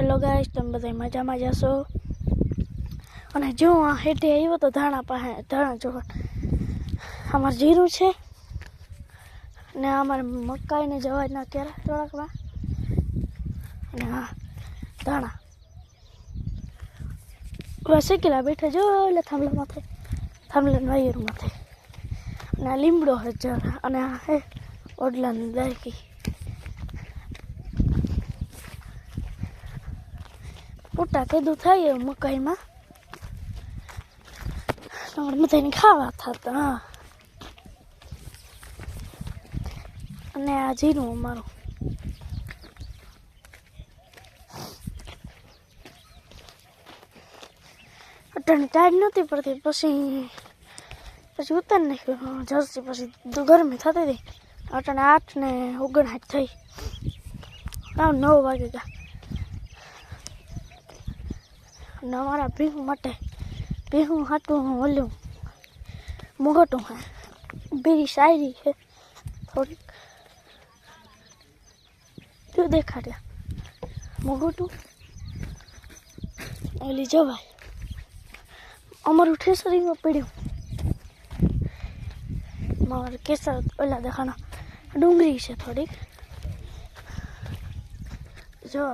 Hello guys, तुम बधाई मजा में जशो। અને જો આ હેઠે આવ્યો તો ધાણા પાસે ધાણા જોવા અમાર જીરું છે ને અમાર મકાઈ ને જવાના કેરા થોડાકમાં અને આ ધાણા વસે કેલા બેઠા જો એટલે થાંભલા માથે થાંભલા વાયર માથે અને આ લીમડો હે જરા અને આ હે ઓડલાની દાયકી પોટા કીધું થાય મકાઈમાં બધાને ખાવા થતા અને આ જીરું અમારું અટાણે ટાઈમ નથી પડતી પછી ઉતાર નાખ્યું જર્સી પછી ગરમી થતી હતી અટાણે 8:59 થઈ 9 વાગે ગયા અને અમારા ભીહું માટે ભીહું હાટું ઓલું મોગટું હે બીજી શાયરી છે થોડીક તું દેખાડ્યા મોગટું ઓલી જવાય અમારું ઠેસરીમાં પડ્યું મારે કેસર ઓલા દેખાણા ડુંગળી છે થોડીક જો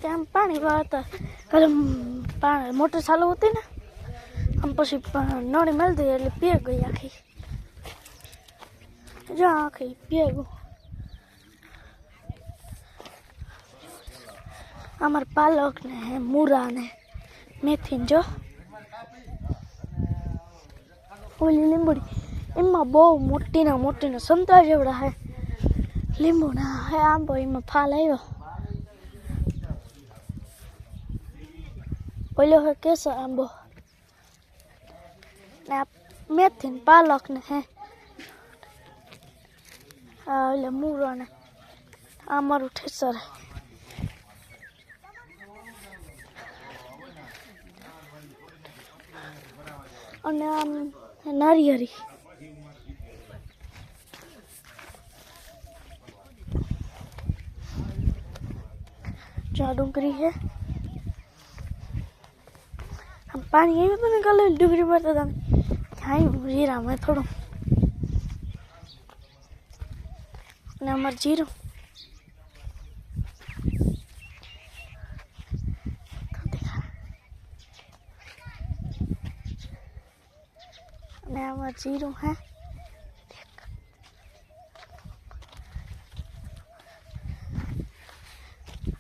ત્યાં પાણી વાળતા કાલે પાણી મોટર ચાલુ હતી ને આમ પછી નળી મેળ દઈ એટલે પીએ ગઈ આખી જો આખી પીએ ગયું અમારે પાલક ને મૂરા ને મેથી જો ઓલી લીંબડી એમાં બહુ મોટી સંતરા જેવડા હે લીંબુના હે આંબો એમાં ફાલ આવ્યો ઓલો હે કેસર આંબો ને મેથી ને પાલક ને હે ઓલે મૂરો ને આ મારું ઠેસર અને આમ નારિયેળી જો ડુંગળી હે પાણી આવ્યું હતું ને કાલે ડુંગળી મારતા તમે ત્યાં જીરામાં થોડું અને અમારે જીરું અને આમાં જીરું હે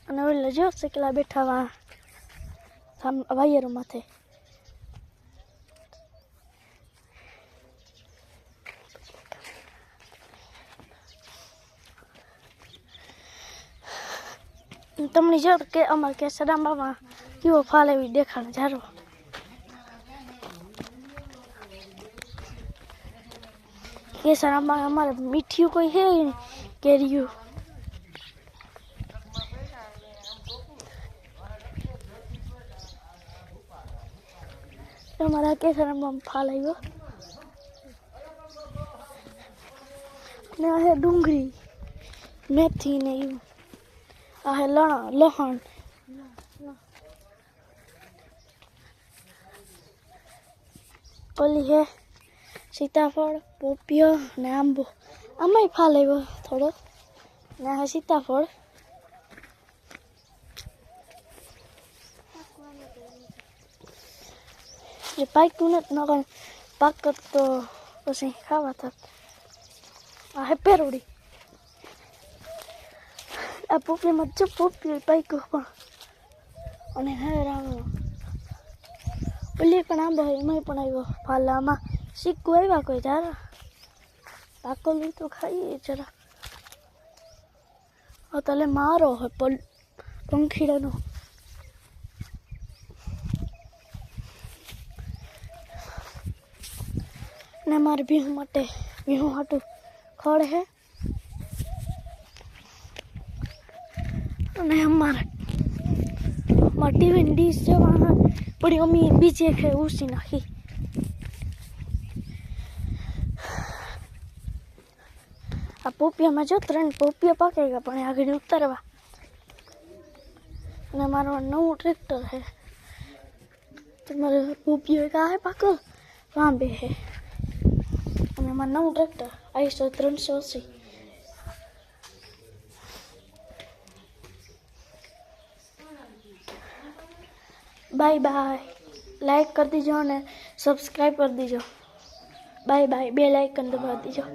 અને ઓલે જો શેકલા બેઠા વાયરો માથે તમને જો કે અમારે કેસર આંબામાં કેવો ફાલ એવી દેખાણ જારો કેસર આંબા અમારે મીઠિયું કોઈ હે કેરીયું અમારા કેસર આંબામાં ફાલ આવ્યો ને આ હે ડુંગળી મેથી ને એવું આ હે લહણ ઓલી હે સીતાફળ પોપિયો ને આંબો આમાંય ફાલ આવ્યો થોડો ને આ સીતાફળ જે પાક્યું નથી નકર પાકત તો પછી ખાવા થાત આ હે પેરોડી આ પોપીમાં જો પોપી પાક્યું પણ અને હે રામ ઓલી પણ આંબો એમાંય પણ આવ્યો ફાલામાં સિક્કું આવ્યા કોઈ જારા પાકોલી તો ખાઈએ જરા તલે મારો હોય પંખીડાનો ને મારે ભીહું માટે ભીહું હાટું ખડ હે અને અમારે ટીવીની ડીશ જવા પડી અમી બીજી એક ઉસી નાખી આ પોપિયામાં જો 3 પોપિયા પાકે ગયા પણ આગળ ઉતારવા અને મારું नવું ट्रैक्टर है तो मेरे उपयोग का है पाकल वहाँ पे है અને મારું નવું ટ્રેક્ટર આઈસો 380 बाय बाय लाइक कर दीजिए और सब्सक्राइब कर दीजिए बाय बाय बेल आइकन दबा दीजिए।